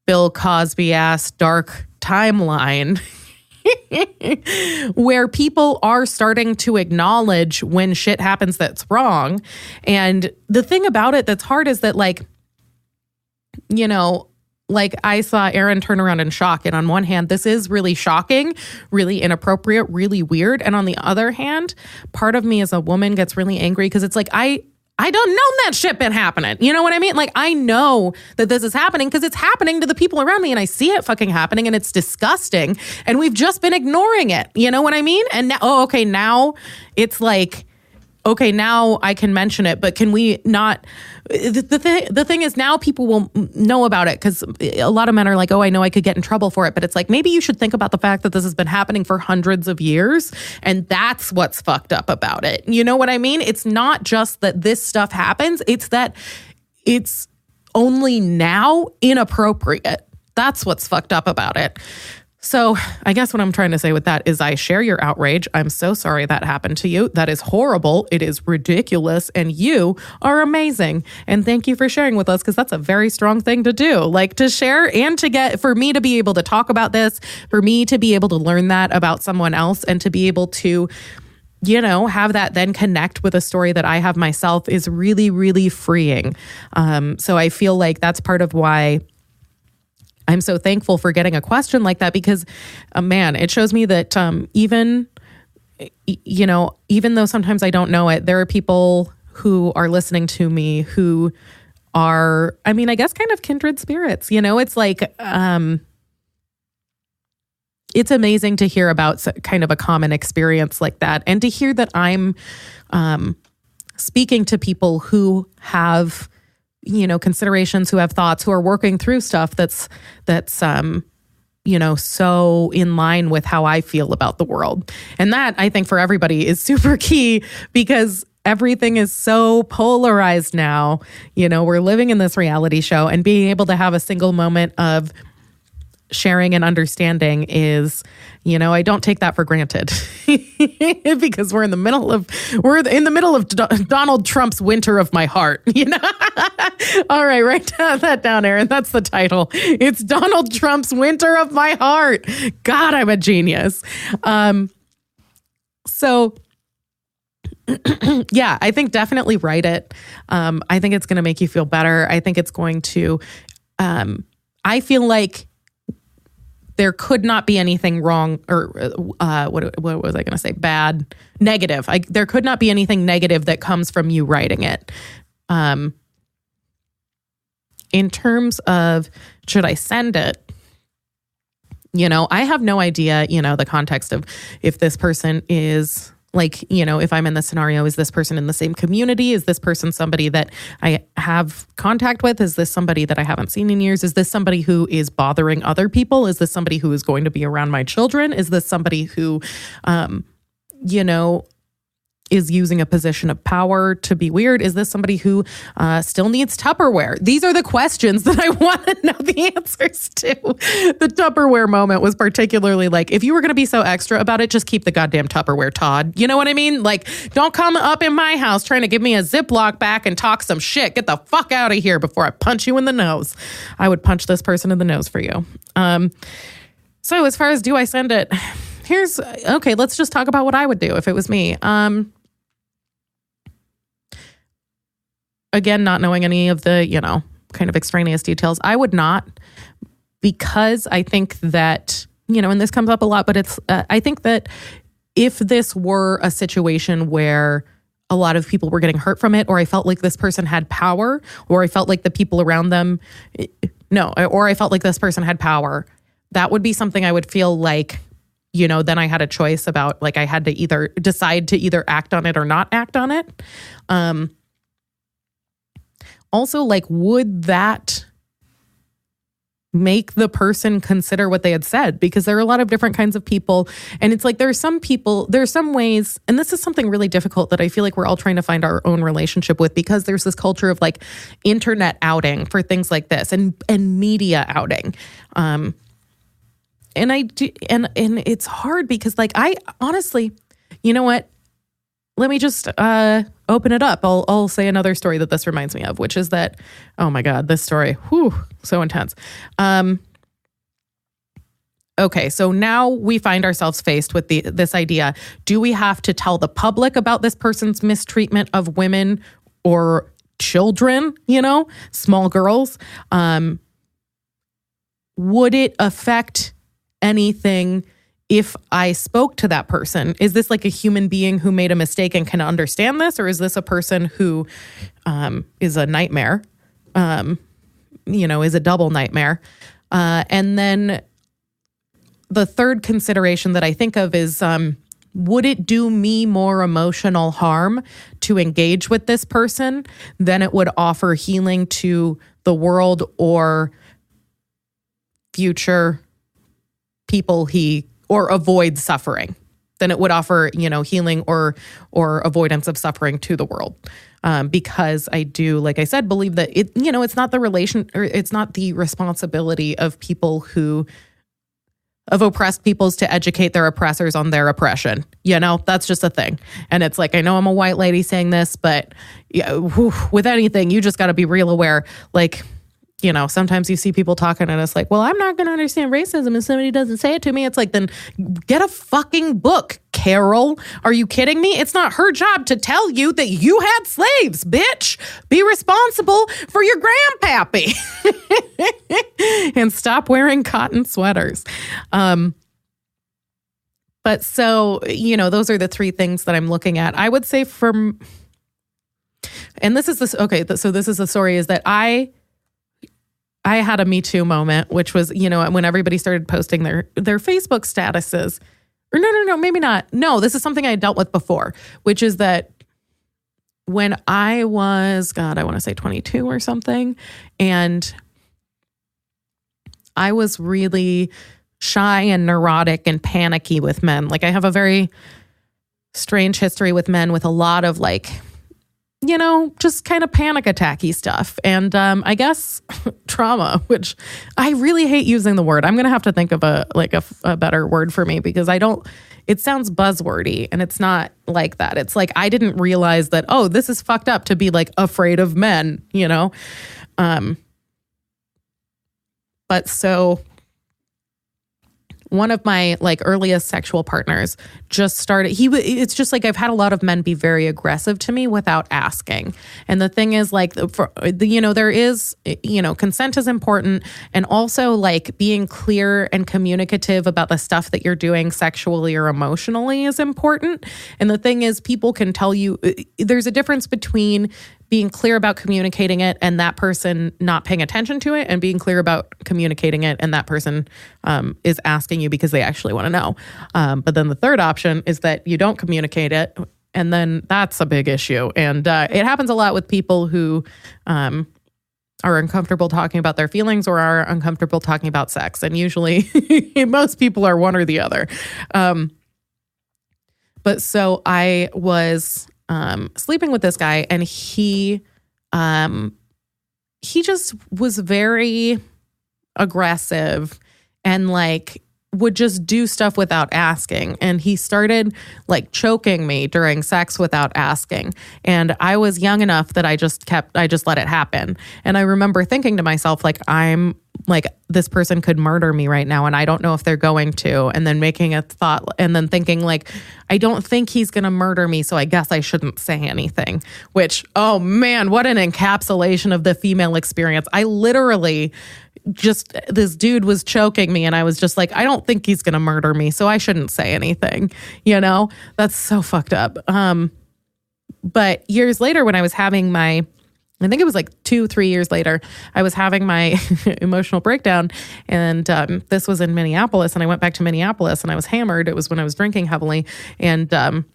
Bill Cosby-ass dark timeline where people are starting to acknowledge when shit happens that's wrong. And the thing about it that's hard is that, like, you know, like I saw Aaron turn around in shock. And on one hand, this is really shocking, really inappropriate, really weird. And on the other hand, part of me as a woman gets really angry because it's like, I don't know that shit been happening. You know what I mean? Like, I know that this is happening because it's happening to the people around me and I see it fucking happening and it's disgusting. And we've just been ignoring it. You know what I mean? And now, now it's like, okay, now I can mention it, but can we not? The thing is, now people will know about it because a lot of men are like, oh, I know I could get in trouble for it. But it's like, maybe you should think about the fact that this has been happening for hundreds of years. And that's what's fucked up about it. You know what I mean? It's not just that this stuff happens. It's that it's only now inappropriate. That's what's fucked up about it. So I guess what I'm trying to say with that is I share your outrage. I'm so sorry that happened to you. That is horrible. It is ridiculous. And you are amazing. And thank you for sharing with us, because that's a very strong thing to do. Like, to share and to get, for me to be able to talk about this, for me to be able to learn that about someone else and to be able to, you know, have that then connect with a story that I have myself is really, really freeing. So I feel like that's part of why I'm so thankful for getting a question like that, because, man, it shows me that even, you know, even though sometimes I don't know it, there are people who are listening to me who are, I mean, I guess kind of kindred spirits. You know, it's like, it's amazing to hear about kind of a common experience like that, and to hear that I'm speaking to people who have considerations, who have thoughts, who are working through stuff that's so in line with how I feel about the world. And that, I think, for everybody is super key, because everything is so polarized now. We're living in this reality show, and being able to have a single moment of sharing and understanding is, I don't take that for granted because we're in the middle of Donald Trump's winter of my heart. All right, write that down, Aaron. That's the title. It's Donald Trump's winter of my heart. God, I'm a genius. So yeah, I think definitely write it. I think it's going to make you feel better. I think it's going to, I feel like there could not be anything wrong, or what was I going to say? Bad, negative. There could not be anything negative that comes from you writing it. In terms of, should I send it? I have no idea, the context of if this person is like, if I'm in this scenario, is this person in the same community? Is this person somebody that I have contact with? Is this somebody that I haven't seen in years? Is this somebody who is bothering other people? Is this somebody who is going to be around my children? Is this somebody who, is using a position of power to be weird? Is this somebody who still needs Tupperware? These are the questions that I want to know the answers to. The Tupperware moment was particularly like, if you were going to be so extra about it, just keep the goddamn Tupperware, Todd. You know what I mean? Like, don't come up in my house trying to give me a Ziploc back and talk some shit. Get the fuck out of here before I punch you in the nose. I would punch this person in the nose for you. So as far as do I send it, okay, let's just talk about what I would do if it was me. Again, not knowing any of the, kind of extraneous details, I would not, because I think that, and this comes up a lot, but it's, I think that if this were a situation where a lot of people were getting hurt from it, or I felt like this person had power, or I felt like the people around them, or I felt like this person had power, that would be something I would feel like, then I had a choice about, like, I had to either decide to either act on it or not act on it. Also, like, would that make the person consider what they had said? Because there are a lot of different kinds of people. And it's like, there are some ways, and this is something really difficult that I feel like we're all trying to find our own relationship with, because there's this culture of like internet outing for things like this, and media outing. And it's hard because, like, I honestly, you know what? Let me just open it up. I'll say another story that this reminds me of, which is that, oh my God, this story, so intense. Okay, so now we find ourselves faced with this idea. Do we have to tell the public about this person's mistreatment of women or children, small girls? Would it affect anything if I spoke to that person? Is this like a human being who made a mistake and can understand this? Or is this a person who is a nightmare, is a double nightmare? And then the third consideration that I think of is, would it do me more emotional harm to engage with this person than it would offer healing to the world or future people or avoid suffering than it would offer, healing or avoidance of suffering to the world? Because I do, like I said, believe that it's not it's not the responsibility of oppressed peoples to educate their oppressors on their oppression. That's just a thing. And it's like, I know I'm a white lady saying this, but with anything, you just got to be real aware. Like, sometimes you see people talking and it's like, well, I'm not going to understand racism if somebody doesn't say it to me. It's like, then get a fucking book, Carol. Are you kidding me? It's not her job to tell you that you had slaves, bitch. Be responsible for your grandpappy. And stop wearing cotton sweaters. But so, those are the three things that I'm looking at. I would say and this is this, okay, so this is the story, is that I had a Me Too moment, which was, when everybody started posting their Facebook statuses. Or no, maybe not. No, this is something I had dealt with before, which is that when I was, God, I want to say 22 or something. And I was really shy and neurotic and panicky with men. Like, I have a very strange history with men with a lot of like, you know, just kind of panic attacky stuff. And I guess trauma, which I really hate using the word. I'm going to have to think of a better word for me, because it sounds buzzwordy, and it's not like that. It's like, I didn't realize that, oh, this is fucked up to be like afraid of men, you know? But so one of my like earliest sexual partners just started, it's just like, I've had a lot of men be very aggressive to me without asking. And the thing is like, there is, consent is important. And also like being clear and communicative about the stuff that you're doing sexually or emotionally is important. And the thing is, people can tell you, there's a difference between being clear about communicating it and that person not paying attention to it, and being clear about communicating it and that person is asking you because they actually want to know. But then the third option is that you don't communicate it, and then that's a big issue. And it happens a lot with people who are uncomfortable talking about their feelings or are uncomfortable talking about sex. And usually most people are one or the other. But so I was sleeping with this guy, and he just was very aggressive and like would just do stuff without asking. And he started like choking me during sex without asking. And I was young enough that I just let it happen. And I remember thinking to myself, like, I'm like, this person could murder me right now, and I don't know if they're going to. And then making a thought, and then thinking like, I don't think he's going to murder me, so I guess I shouldn't say anything. Which, oh man, what an encapsulation of the female experience. I literally just, this dude was choking me, and I was just like, I don't think he's going to murder me, so I shouldn't say anything. You know, that's so fucked up. But years later, when I was having I think it was like 2-3 years later, I was having my emotional breakdown, and this was in Minneapolis, and I went back to Minneapolis, and I was hammered. It was when I was drinking heavily, and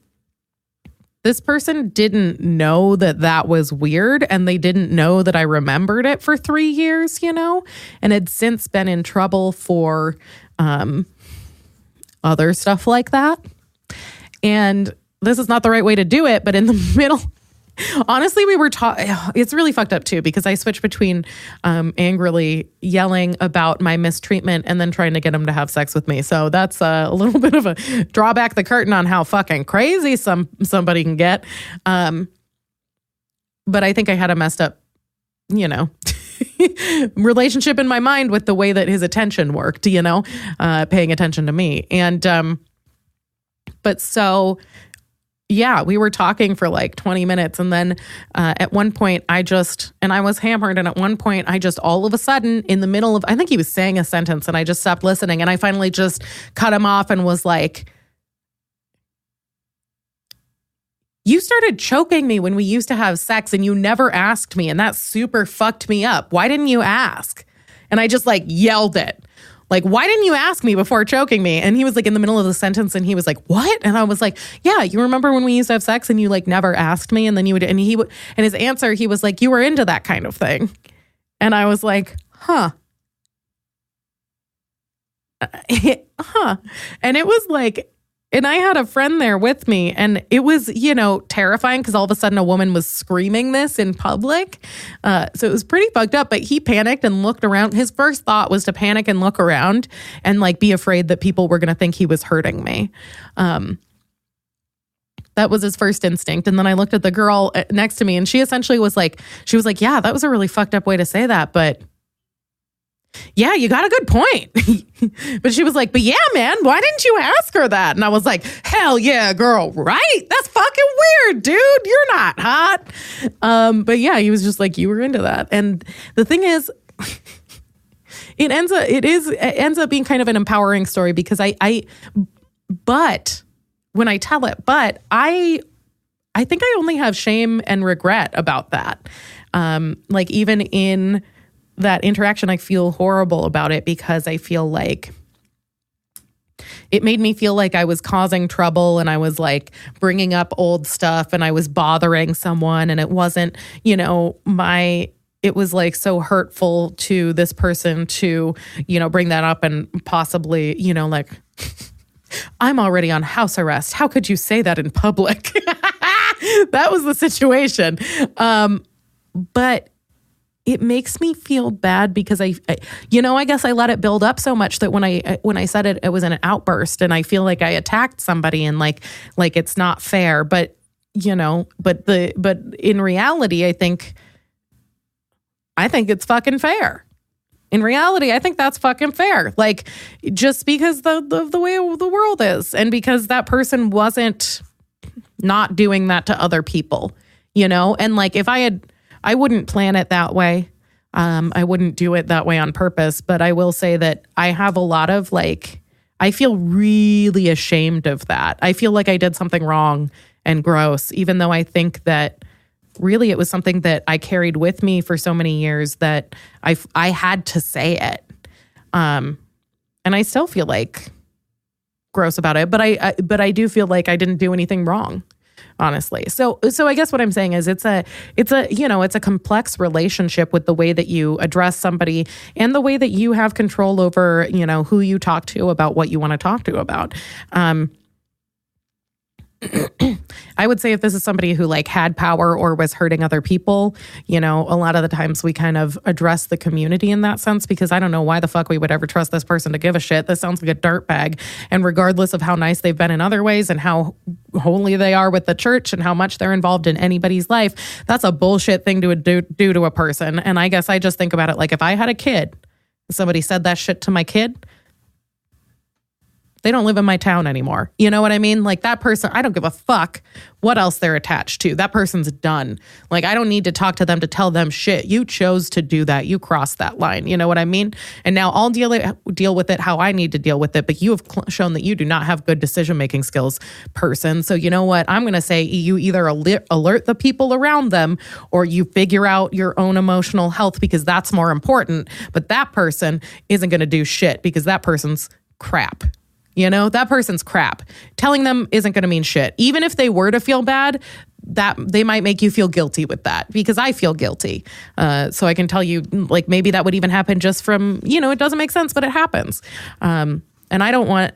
this person didn't know that was weird, and they didn't know that I remembered it for 3 years, you know, and had since been in trouble for other stuff like that. And this is not the right way to do it, but in the middle... Honestly, we were it's really fucked up too, because I switched between angrily yelling about my mistreatment and then trying to get him to have sex with me. So that's a little bit of a draw back the curtain on how fucking crazy somebody can get. But I think I had a messed up, relationship in my mind with the way that his attention worked, paying attention to me. And but so... yeah, we were talking for like 20 minutes. And then at one point I was hammered. And at one point I just all of a sudden in the middle of, I think he was saying a sentence, and I just stopped listening. And I finally just cut him off and was like, you started choking me when we used to have sex, and you never asked me. And that super fucked me up. Why didn't you ask? And I just like yelled it. Like, why didn't you ask me before choking me? And he was like in the middle of the sentence, and he was like, what? And I was like, yeah, you remember when we used to have sex and you like never asked me? And then and his answer, he was like, you were into that kind of thing. And I was like, huh. And it was like, and I had a friend there with me, and it was, terrifying, because all of a sudden a woman was screaming this in public. So it was pretty fucked up, but he panicked and looked around. His first thought was to panic and look around and like be afraid that people were going to think he was hurting me. That was his first instinct. And then I looked at the girl next to me, and she essentially was like, yeah, that was a really fucked up way to say that, but yeah, you got a good point. But she was like, but yeah, man, why didn't you ask her that? And I was like, hell yeah, girl, right? That's fucking weird, dude. You're not hot. But yeah, he was just like, you were into that. And the thing is, it ends up being kind of an empowering story, because but when I tell it, but I think I only have shame and regret about that. Like even in that interaction, I feel horrible about it, because I feel like it made me feel like I was causing trouble and I was like bringing up old stuff and I was bothering someone, and it wasn't, it was like so hurtful to this person to, bring that up and possibly, like, I'm already on house arrest. How could you say that in public? That was the situation. But it makes me feel bad because I guess I let it build up so much that when I said it, it was an outburst, and I feel like I attacked somebody and like it's not fair. But but in reality, I think it's fucking fair. In reality, I think that's fucking fair. Like, just because the way the world is, and because that person wasn't not doing that to other people, and like if I wouldn't plan it that way. I wouldn't do it that way on purpose, but I will say that I have a lot of I feel really ashamed of that. I feel like I did something wrong and gross, even though I think that really it was something that I carried with me for so many years that I had to say it. And I still feel like gross about it, but I do feel like I didn't do anything wrong, honestly. So I guess what I'm saying is it's a complex relationship with the way that you address somebody and the way that you have control over, who you talk to about what you want to talk to about. I would say if this is somebody who had power or was hurting other people, a lot of the times we kind of address the community in that sense, because I don't know why the fuck we would ever trust this person to give a shit. This sounds like a dirtbag. And regardless of how nice they've been in other ways and how holy they are with the church and how much they're involved in anybody's life, that's a bullshit thing to do to a person. And I guess I just think about it like if I had a kid, somebody said that shit to my kid, they don't live in my town anymore. You know what I mean? Like that person, I don't give a fuck what else they're attached to. That person's done. Like I don't need to talk to them to tell them shit. You chose to do that. You crossed that line. You know what I mean? And now I'll deal with it how I need to deal with it. But you have shown that you do not have good decision-making skills, person. So you know what? I'm going to say you either alert the people around them or you figure out your own emotional health, because that's more important. But that person isn't going to do shit because that person's crap. That person's crap. Telling them isn't going to mean shit. Even if they were to feel bad, that they might make you feel guilty with that, because I feel guilty. So I can tell you, maybe that would even happen just from, it doesn't make sense, but it happens. And I want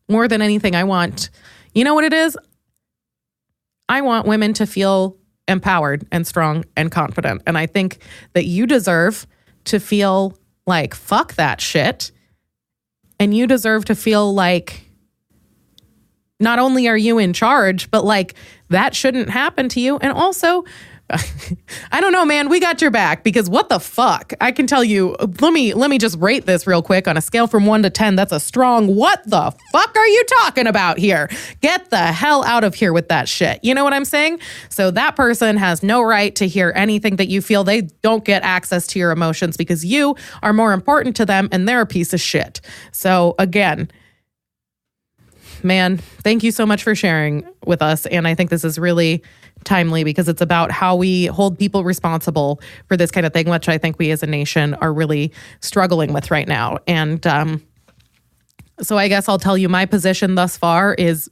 more than anything, I want, what it is? I want women to feel empowered and strong and confident. And I think that you deserve to feel like, fuck that shit. And you deserve to feel like not only are you in charge, but that shouldn't happen to you. And also, I don't know, man, we got your back, because what the fuck? I can tell you, let me just rate this real quick on a scale from 1 to 10. That's a strong, what the fuck are you talking about here? Get the hell out of here with that shit. You know what I'm saying? So that person has no right to hear anything that you feel. They don't get access to your emotions because you are more important to them and they're a piece of shit. So again, man, thank you so much for sharing with us. And I think this is really timely because it's about how we hold people responsible for this kind of thing, which I think we as a nation are really struggling with right now. And so I guess I'll tell you my position thus far is,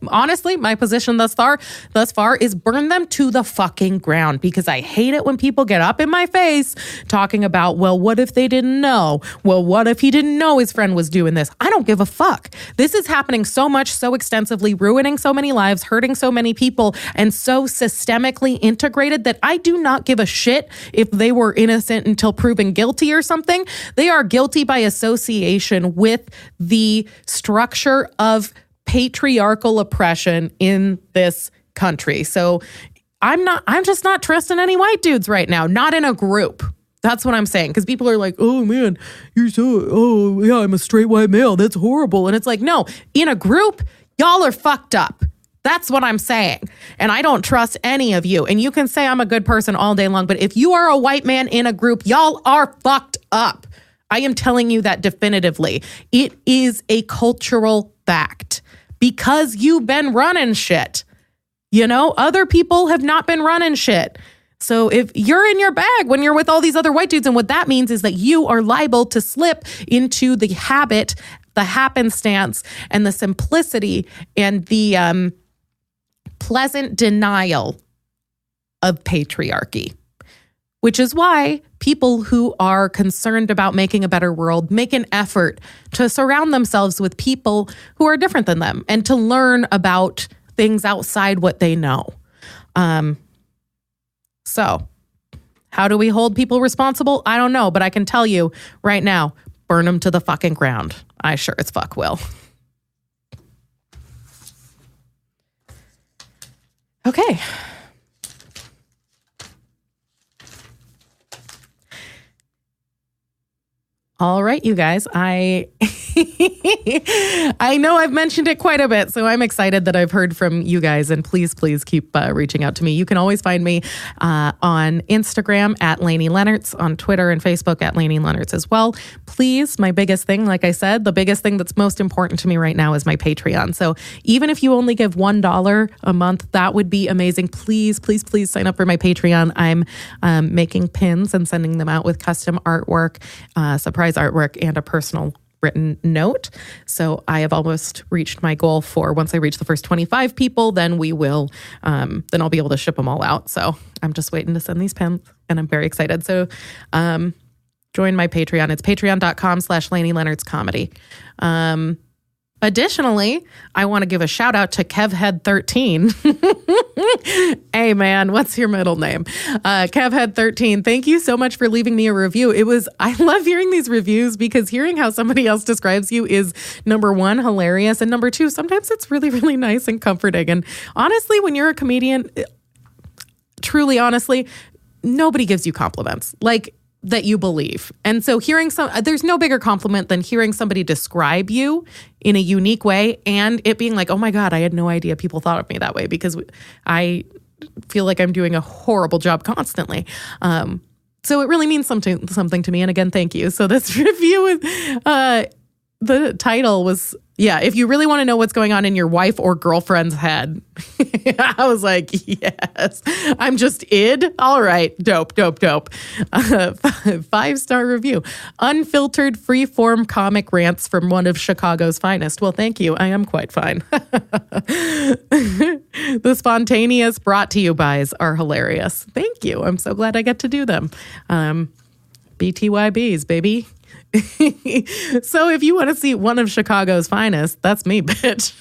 honestly, my position thus far is burn them to the fucking ground, because I hate it when people get up in my face talking about, well, what if they didn't know? Well, what if he didn't know his friend was doing this? I don't give a fuck. This is happening so much, so extensively, ruining so many lives, hurting so many people, and so systemically integrated that I do not give a shit if they were innocent until proven guilty or something. They are guilty by association with the structure of patriarchal oppression in this country. So I'm just not trusting any white dudes right now, not in a group. That's what I'm saying. Because people are like, oh man, I'm a straight white male. That's horrible. And it's like, no, in a group, y'all are fucked up. That's what I'm saying. And I don't trust any of you. And you can say I'm a good person all day long, but if you are a white man in a group, y'all are fucked up. I am telling you that definitively. It is a cultural fact because you've been running shit. Other people have not been running shit. So if you're in your bag when you're with all these other white dudes, and what that means is that you are liable to slip into the habit, the happenstance, and the simplicity and the pleasant denial of patriarchy. Which is why people who are concerned about making a better world make an effort to surround themselves with people who are different than them and to learn about things outside what they know. So how do we hold people responsible? I don't know, but I can tell you right now, burn them to the fucking ground. I sure as fuck will. Okay. All right, you guys, I know I've mentioned it quite a bit, so I'm excited that I've heard from you guys, and please keep reaching out to me. You can always find me on Instagram at Lainie Leonards, on Twitter and Facebook at Lainie Leonards as well. Please, my biggest thing, like I said, the biggest thing that's most important to me right now is my Patreon. So even if you only give $1 a month, that would be amazing. Please sign up for my Patreon. I'm making pins and sending them out with custom artwork, surprise artwork, and a personal written note. So I have almost reached my goal for once I reach the first 25 people, then we will, then I'll be able to ship them all out. So I'm just waiting to send these pins and I'm very excited. So join my Patreon. It's patreon.com/Lainie Leonards Comedy. Additionally, I want to give a shout out to KevHead13. Hey man, what's your middle name? KevHead13. Thank you so much for leaving me a review. I love hearing these reviews because hearing how somebody else describes you is, number one, hilarious. And number two, sometimes it's really, really nice and comforting. And honestly, when you're a comedian, truly, honestly, nobody gives you compliments. Like, that you believe. And so there's no bigger compliment than hearing somebody describe you in a unique way and it being like, oh my God, I had no idea people thought of me that way, because I feel like I'm doing a horrible job constantly. So it really means something to me. And again, thank you. So this review the title was, if you really want to know what's going on in your wife or girlfriend's head. I was like, yes, I'm just id. All right. Dope. 5-star review. Unfiltered free-form comic rants from one of Chicago's finest. Well, thank you. I am quite fine. The spontaneous brought to you bys are hilarious. Thank you. I'm so glad I get to do them. BTYBs, baby. So if you want to see one of Chicago's finest, that's me, bitch.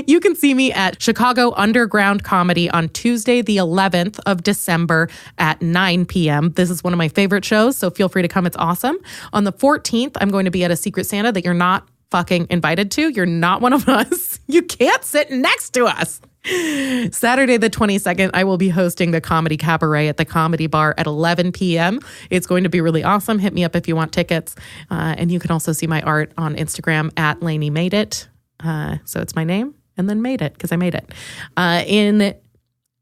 You can see me at Chicago Underground Comedy on Tuesday, the 11th of December at 9 p.m. This is one of my favorite shows, so feel free to come. It's awesome. On the 14th, I'm going to be at a Secret Santa that you're not fucking invited to. You're not one of us. You can't sit next to us. Saturday the 22nd, I will be hosting the Comedy Cabaret at the Comedy Bar at 11 p.m. It's going to be really awesome. Hit me up if you want tickets. And you can also see my art on Instagram at Lainie Made It. So it's my name and then Made It, because I made it. In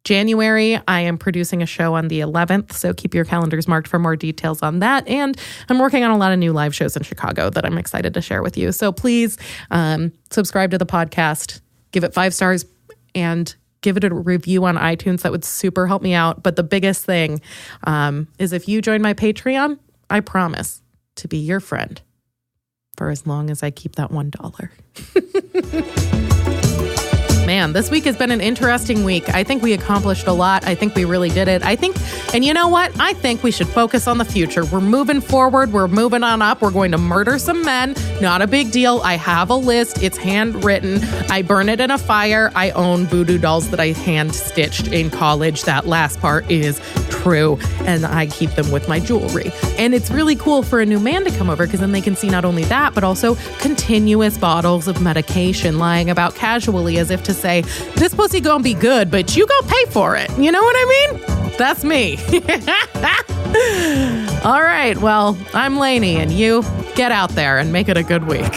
January, I am producing a show on the 11th, so keep your calendars marked for more details on that. And I'm working on a lot of new live shows in Chicago that I'm excited to share with you. So please subscribe to the podcast, give it 5 stars, and give it a review on iTunes. That would super help me out. But the biggest thing is if you join my Patreon, I promise to be your friend for as long as I keep that $1. Man, this week has been an interesting week. I think we accomplished a lot. I think we really did it. And you know what? I think we should focus on the future. We're moving forward. We're moving on up. We're going to murder some men. Not a big deal. I have a list. It's handwritten. I burn it in a fire. I own voodoo dolls that I hand stitched in college. That last part is true. And I keep them with my jewelry. And it's really cool for a new man to come over, because then they can see not only that, but also continuous bottles of medication lying about casually as if to say, this pussy gonna be good, but you go pay for it. You know what I mean? That's me. All right. Well, I'm Lainie, and you get out there and make it a good week.